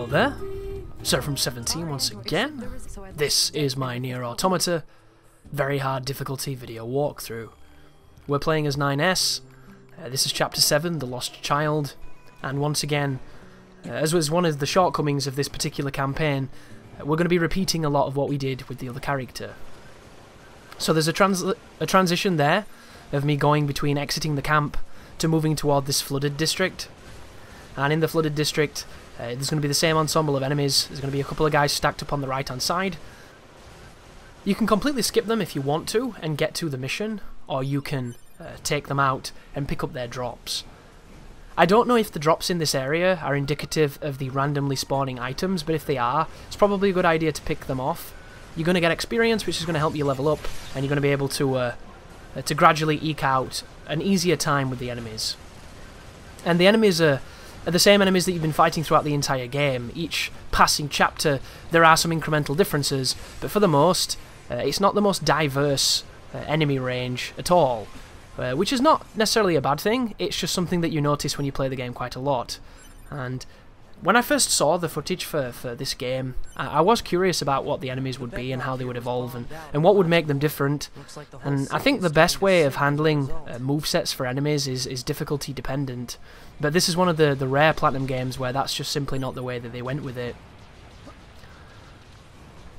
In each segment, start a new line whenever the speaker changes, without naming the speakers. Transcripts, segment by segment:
Hello there, Sir from 17 once again. This is my NieR Automata very hard difficulty video walkthrough. We're playing as 9S. This is Chapter 7, The Lost Child, and once again, as was one of the shortcomings of this particular campaign, we're going to be repeating a lot of what we did with the other character. So there's a transition there of me going between exiting the camp to moving toward this flooded district. And in the flooded district, there's going to be the same ensemble of enemies. There's going to be a couple of guys stacked up on the right hand side. You can completely skip them if you want to and get to the mission, or you can take them out and pick up their drops. I don't know if the drops in this area are indicative of the randomly spawning items, but if they are, it's probably a good idea to pick them off. You're going to get experience, which is going to help you level up, and you're going to be able to gradually eke out an easier time with the enemies. And the enemies are the same enemies that you've been fighting throughout the entire game. Each passing chapter, there are some incremental differences, but for the most, it's not the most diverse enemy range at all. Which is not necessarily a bad thing, it's just something that you notice when you play the game quite a lot. And when I first saw the footage for this game, I was curious about what the enemies would be and how they would evolve and what would make them different. And I think the best way of handling movesets for enemies is difficulty dependent. But this is one of the rare Platinum games where that's just simply not the way that they went with it.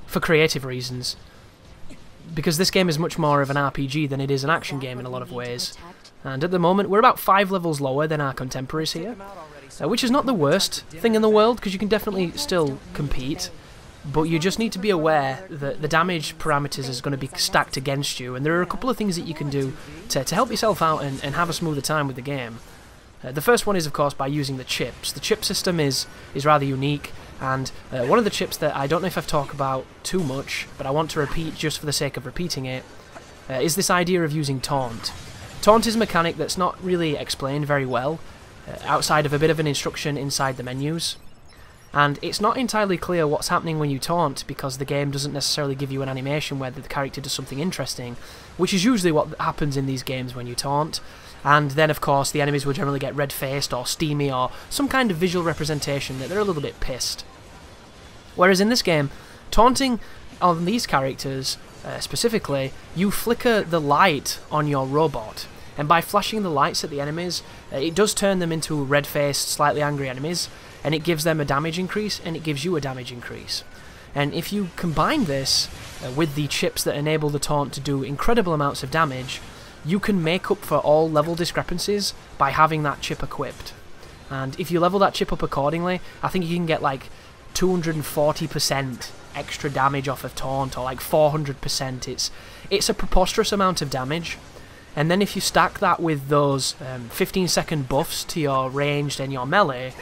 For creative reasons. Because this game is much more of an RPG than it is an action game in a lot of ways. And at the moment, we're about 5 levels lower than our contemporaries here. Which is not the worst thing in the world, because you can definitely still compete. But you just need to be aware that the damage parameters is going to be stacked against you. And there are a couple of things that you can do to help yourself out and have a smoother time with the game. The first one is, of course, by using the chips. The chip system is rather unique. And one of the chips that I don't know if I've talked about too much, but I want to repeat just for the sake of repeating it, is this idea of using taunt. Taunt is a mechanic that's not really explained very well, outside of a bit of an instruction inside the menus. And it's not entirely clear what's happening when you taunt, because the game doesn't necessarily give you an animation where the character does something interesting, which is usually what happens in these games when you taunt. And then, of course, the enemies will generally get red-faced or steamy or some kind of visual representation that they're a little bit pissed. Whereas in this game, taunting on these characters, specifically, you flicker the light on your robot. And by flashing the lights at the enemies, it does turn them into red-faced, slightly angry enemies, and it gives them a damage increase, and it gives you a damage increase. And if you combine this with the chips that enable the taunt to do incredible amounts of damage, you can make up for all level discrepancies by having that chip equipped. And if you level that chip up accordingly, I think you can get like 240% extra damage off of taunt, or like 400%. It's a preposterous amount of damage. And then if you stack that with those 15-second buffs to your ranged and your melee,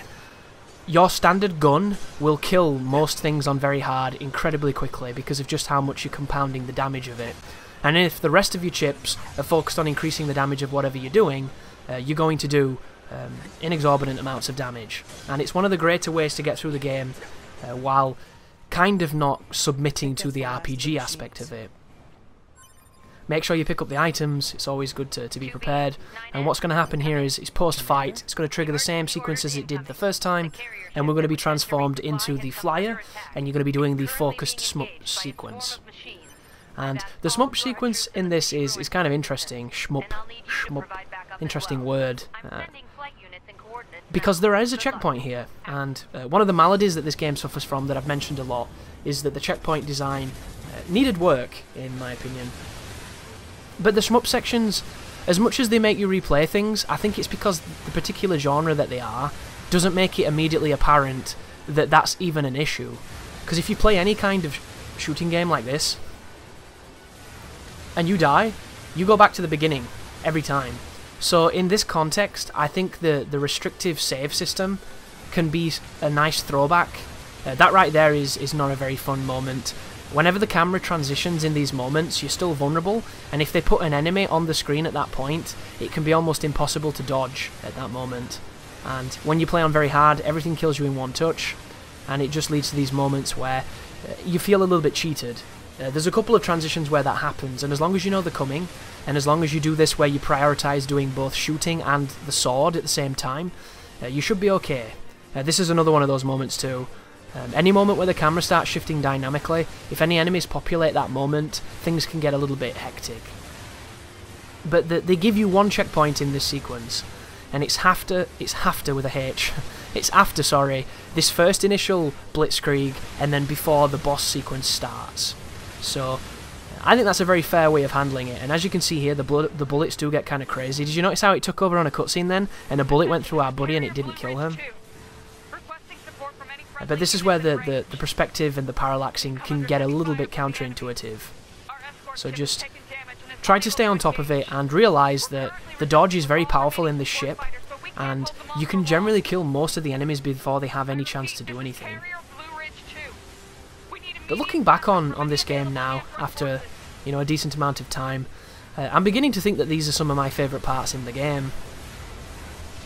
your standard gun will kill most things on very hard incredibly quickly because of just how much you're compounding the damage of it. And if the rest of your chips are focused on increasing the damage of whatever you're doing, you're going to do inexorbitant amounts of damage. And it's one of the greater ways to get through the game while kind of not submitting to the RPG aspect of it. Make sure you pick up the items, it's always good to be prepared. And what's going to happen here is post-fight, it's going to trigger the same sequence as it did the first time, and we're going to be transformed into the flyer, and you're going to be doing the focused shmup sequence. And the shmup sequence in this is kind of interesting. Shmup. Interesting word. Because there is a checkpoint here, and one of the maladies that this game suffers from that I've mentioned a lot is that the checkpoint design needed work, in my opinion. But the shmup sections, as much as they make you replay things, I think it's because the particular genre that they are doesn't make it immediately apparent that that's even an issue. Because if you play any kind of shooting game like this, and you die, you go back to the beginning every time. So in this context, I think the restrictive save system can be a nice throwback. That right there is not a very fun moment. Whenever the camera transitions in these moments, you're still vulnerable, and if they put an enemy on the screen at that point, it can be almost impossible to dodge at that moment. And when you play on very hard, everything kills you in one touch, and it just leads to these moments where you feel a little bit cheated. There's a couple of transitions where that happens, and as long as you know they're coming, and as long as you do this where you prioritise doing both shooting and the sword at the same time, you should be okay. This is another one of those moments too. Any moment where the camera starts shifting dynamically, if any enemies populate that moment, things can get a little bit hectic. But they give you one checkpoint in this sequence, and it's after with a H. It's after, sorry, this first initial blitzkrieg, and then before the boss sequence starts. So I think that's a very fair way of handling it, and as you can see here, the bullets do get kind of crazy. Did you notice how it took over on a cutscene then, and a bullet went through our buddy and it didn't kill him? But this is where the perspective and the parallaxing can get a little bit counterintuitive. So just try to stay on top of it and realise that the dodge is very powerful in this ship, and you can generally kill most of the enemies before they have any chance to do anything. But looking back on this game now, after a decent amount of time, I'm beginning to think that these are some of my favourite parts in the game.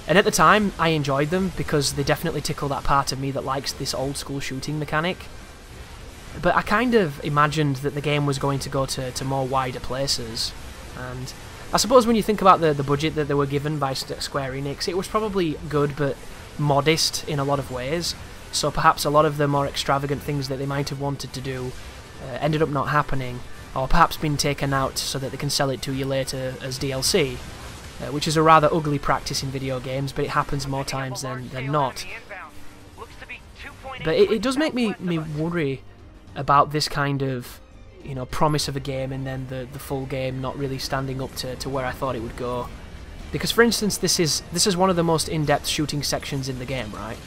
And at the time, I enjoyed them because they definitely tickle that part of me that likes this old school shooting mechanic. But I kind of imagined that the game was going to go to more wider places. And I suppose when you think about the budget that they were given by Square Enix, it was probably good but modest in a lot of ways. So perhaps a lot of the more extravagant things that they might have wanted to do ended up not happening, or perhaps been taken out so that they can sell it to you later as DLC. Which is a rather ugly practice in video games, but it happens more times than not. But it does make me worry about this kind of promise of a game and then the full game not really standing up to where I thought it would go. Because for instance, this is one of the most in-depth shooting sections in the game, right?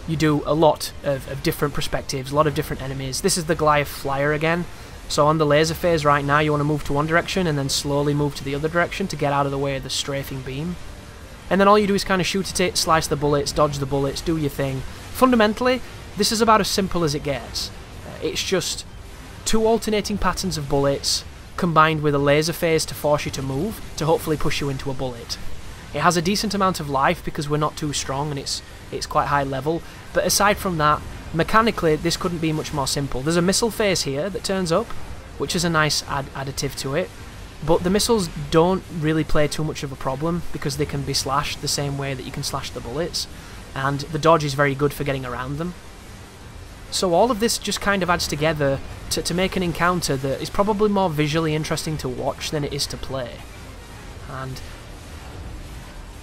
You do a lot of different perspectives, a lot of different enemies. This is the Goliath flyer again. So on the laser phase right now, you want to move to one direction and then slowly move to the other direction to get out of the way of the strafing beam. And then all you do is kind of shoot at it, slice the bullets, dodge the bullets, do your thing. Fundamentally, this is about as simple as it gets. It's just two alternating patterns of bullets combined with a laser phase to force you to move, to hopefully push you into a bullet. It has a decent amount of life because we're not too strong and it's quite high level, but aside from that, mechanically, this couldn't be much more simple. There's a missile phase here that turns up, which is a nice additive to it, but the missiles don't really play too much of a problem because they can be slashed the same way that you can slash the bullets, and the dodge is very good for getting around them. So all of this just kind of adds together to make an encounter that is probably more visually interesting to watch than it is to play. And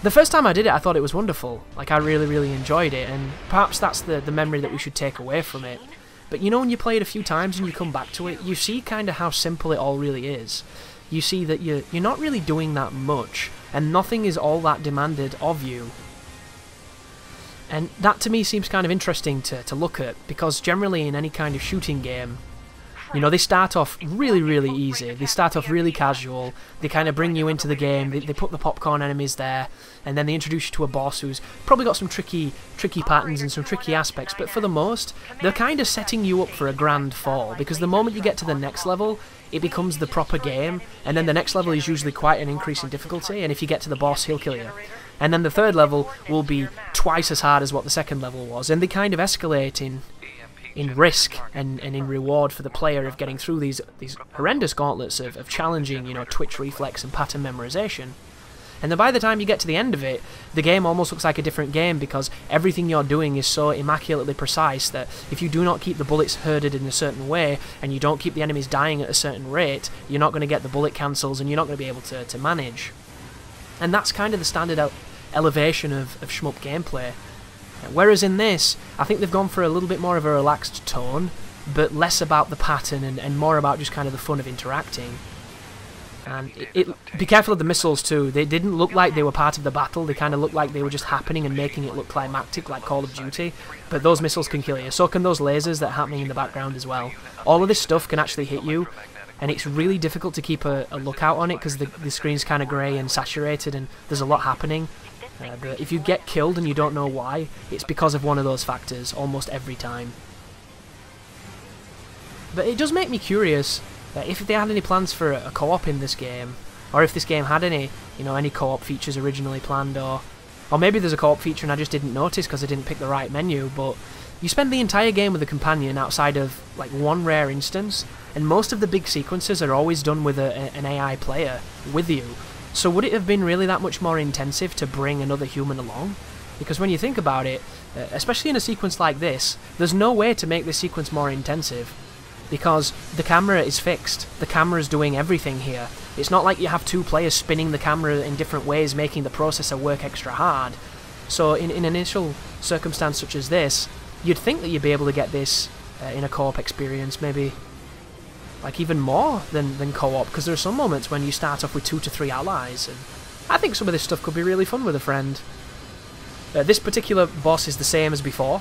the first time I did it, I thought it was wonderful. Like, I really, really enjoyed it, and perhaps that's the memory that we should take away from it. But when you play it a few times and you come back to it, you see kind of how simple it all really is. You see that you're not really doing that much, and nothing is all that demanded of you. And that to me seems kind of interesting to look at, because generally in any kind of shooting game, they start off really, really easy. They start off really casual. They kind of bring you into the game. They put the popcorn enemies there, and then they introduce you to a boss who's probably got some tricky patterns and some tricky aspects. But for the most, they're kind of setting you up for a grand fall, because the moment you get to the next level, it becomes the proper game, and then the next level is usually quite an increase in difficulty, and if you get to the boss, he'll kill you. And then the third level will be twice as hard as what the second level was, and they kind of escalate in risk and in reward for the player of getting through these horrendous gauntlets of challenging, twitch reflex and pattern memorization. And then by the time you get to the end of it, the game almost looks like a different game, because everything you're doing is so immaculately precise that if you do not keep the bullets herded in a certain way, and you don't keep the enemies dying at a certain rate, you're not going to get the bullet cancels and you're not going to be able to manage. And that's kind of the standard elevation of shmup gameplay. Whereas in this, I think they've gone for a little bit more of a relaxed tone, but less about the pattern and more about just kind of the fun of interacting. And be careful of the missiles too. They didn't look like they were part of the battle. They kind of looked like they were just happening and making it look climactic like Call of Duty. But those missiles can kill you. So can those lasers that are happening in the background as well. All of this stuff can actually hit you, and it's really difficult to keep a lookout on it because the screen's kind of grey and saturated and there's a lot happening. But if you get killed and you don't know why, it's because of one of those factors almost every time. But it does make me curious if they had any plans for a co-op in this game, or if this game had any co-op features originally planned, or maybe there's a co-op feature and I just didn't notice because I didn't pick the right menu. But you spend the entire game with a companion outside of like one rare instance, and most of the big sequences are always done with an AI player with you. So would it have been really that much more intensive to bring another human along? Because when you think about it, especially in a sequence like this, there's no way to make this sequence more intensive. Because the camera is fixed. The camera is doing everything here. It's not like you have two players spinning the camera in different ways, making the processor work extra hard. So in an initial circumstance such as this, you'd think that you'd be able to get this in a co-op experience, maybe like even more than co-op, because there are some moments when you start off with 2 to 3 allies, and I think some of this stuff could be really fun with a friend. This particular boss is the same as before.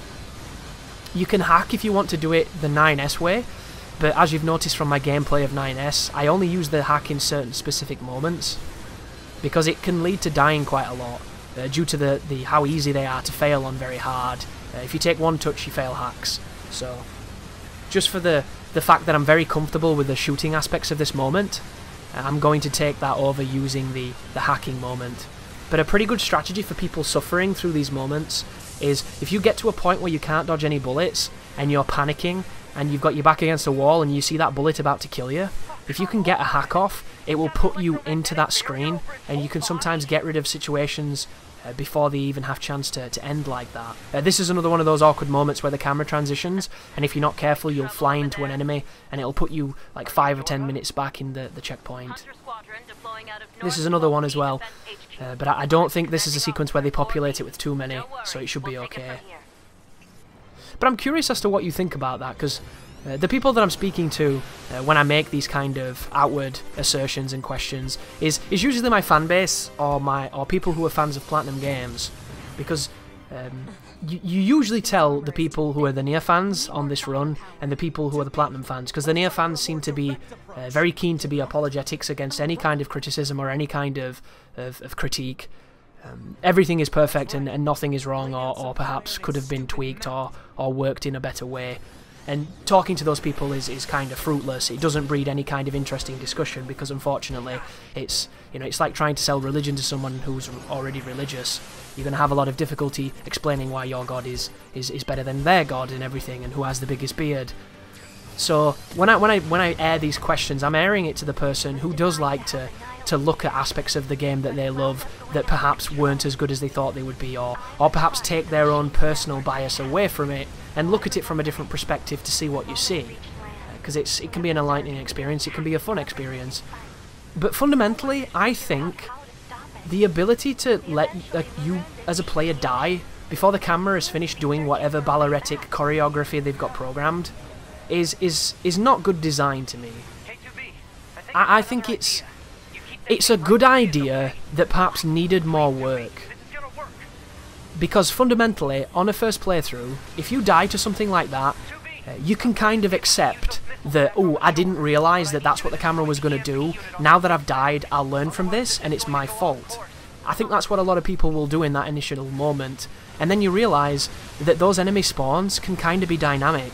You can hack if you want to do it the 9S way, but as you've noticed from my gameplay of 9S, I only use the hack in certain specific moments, because it can lead to dying quite a lot, due to how easy they are to fail on very hard. If you take one touch, you fail hacks. So, just for the fact that I'm very comfortable with the shooting aspects of this moment, I'm going to take that over using the hacking moment. But a pretty good strategy for people suffering through these moments is if you get to a point where you can't dodge any bullets and you're panicking and you've got your back against a wall and you see that bullet about to kill you, if you can get a hack off, it will put you into that screen, and you can sometimes get rid of situations before they even have chance to end like that. This is another one of those awkward moments where the camera transitions, and if you're not careful you'll fly into an enemy and it'll put you like 5 or 10 minutes back in the checkpoint. This is another one as well, but I don't think this is a sequence where they populate it with too many, so it should be okay. But I'm curious as to what you think about that, because the people that I'm speaking to when I make these kind of outward assertions and questions is usually my fan base or people who are fans of Platinum games, because you usually tell the people who are the NieR fans on this run and the people who are the Platinum fans, because the NieR fans seem to be very keen to be apologetics against any kind of criticism or any kind of critique. Everything is perfect and nothing is wrong, or perhaps could have been tweaked or worked in a better way. And talking to those people is kind of fruitless. It doesn't breed any kind of interesting discussion, because unfortunately it's like trying to sell religion to someone who's already religious. You're going to have a lot of difficulty explaining why your god is better than their god and everything, and who has the biggest beard. So when I air these questions, I'm airing it to the person who does like to look at aspects of the game that they love that perhaps weren't as good as they thought they would be, or perhaps take their own personal bias away from it and look at it from a different perspective to see what you see. Because it can be an enlightening experience, it can be a fun experience. But fundamentally, I think the ability to let you as a player die before the camera is finished doing whatever balleretic choreography they've got programmed is not good design to me. I think it's a good idea that perhaps needed more work. Because fundamentally, on a first playthrough, if you die to something like that, you can kind of accept that, oh, I didn't realise that that's what the camera was going to do. Now that I've died, I'll learn from this, and it's my fault. I think that's what a lot of people will do in that initial moment. And then you realise that those enemy spawns can kind of be dynamic.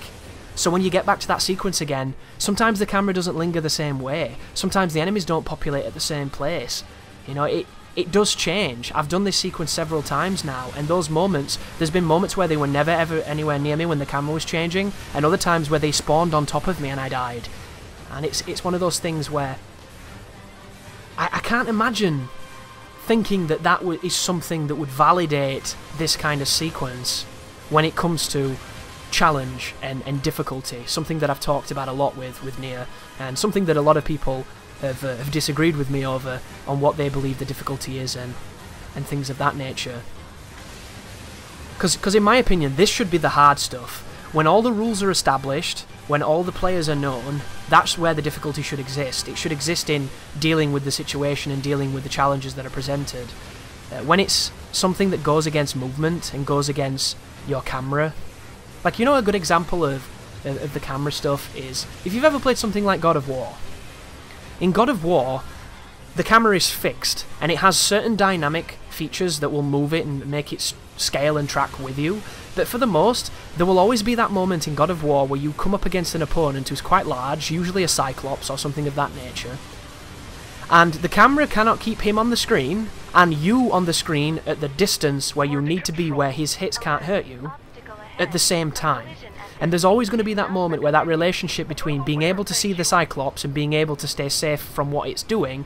So when you get back to that sequence again, sometimes the camera doesn't linger the same way. Sometimes the enemies don't populate at the same place. You know, it does change. I've done this sequence several times now, and those moments, there's been moments where they were never ever anywhere near me when the camera was changing, and other times where they spawned on top of me and I died. And it's one of those things where I can't imagine thinking that is something that would validate this kind of sequence when it comes to challenge and difficulty, something that I've talked about a lot with NieR, and something that a lot of people have disagreed with me over on what they believe the difficulty is and things of that nature. Because in my opinion, this should be the hard stuff. When all the rules are established, when all the players are known, that's where the difficulty should exist. It should exist in dealing with the situation and dealing with the challenges that are presented. When it's something that goes against movement and goes against your camera, like, you know, a good example of the camera stuff is, if you've ever played something like God of War. In God of War, the camera is fixed, and it has certain dynamic features that will move it and make it scale and track with you, but for the most, there will always be that moment in God of War where you come up against an opponent who's quite large, usually a Cyclops or something of that nature, and the camera cannot keep him on the screen, and you on the screen at the distance where you need to be where his hits can't hurt you, at the same time. And there's always going to be that moment where that relationship between being able to see the Cyclops and being able to stay safe from what it's doing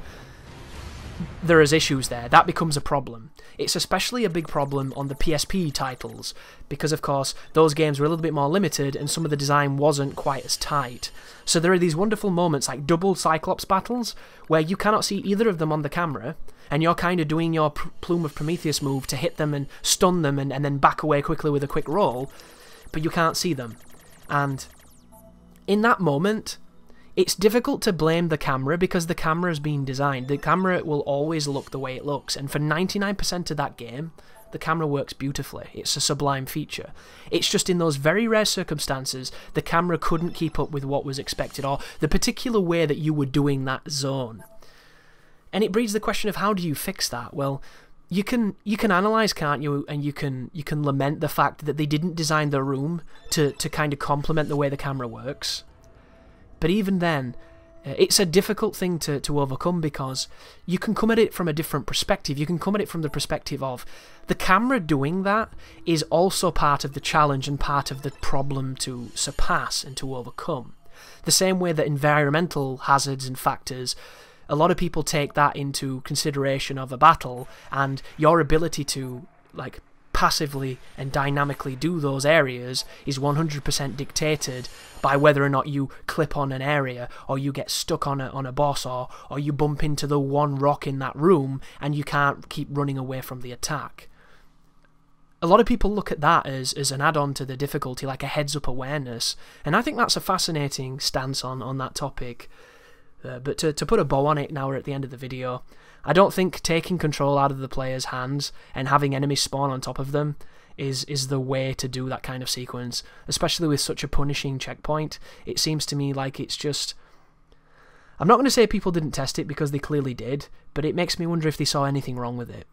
there is issues there. That becomes a problem. It's especially a big problem on the PSP titles, because of course those games were a little bit more limited and some of the design wasn't quite as tight. So there are these wonderful moments like double Cyclops battles where you cannot see either of them on the camera, and you're kind of doing your Plume of Prometheus move to hit them and stun them and then back away quickly with a quick roll, but you can't see them. And in that moment, it's difficult to blame the camera because the camera's been designed. The camera will always look the way it looks, and for 99% of that game, the camera works beautifully. It's a sublime feature. It's just in those very rare circumstances, the camera couldn't keep up with what was expected, or the particular way that you were doing that zone. And it breeds the question of how do you fix that? Well, you can analyze, can't you? And you can lament the fact that they didn't design the room to kind of complement the way the camera works. But even then, it's a difficult thing to overcome because you can come at it from a different perspective. You can come at it from the perspective of the camera doing that is also part of the challenge and part of the problem to surpass and to overcome. The same way that environmental hazards and factors, a lot of people take that into consideration of a battle, and your ability to like passively and dynamically do those areas is 100% dictated by whether or not you clip on an area, or you get stuck on a boss, or you bump into the one rock in that room and you can't keep running away from the attack. A lot of people look at that as an add-on to the difficulty, like a heads-up awareness, and I think that's a fascinating stance on that topic. But to put a bow on it, now we're at the end of the video, I don't think taking control out of the player's hands and having enemies spawn on top of them is the way to do that kind of sequence, especially with such a punishing checkpoint. It seems to me like it's just... I'm not going to say people didn't test it, because they clearly did, but it makes me wonder if they saw anything wrong with it.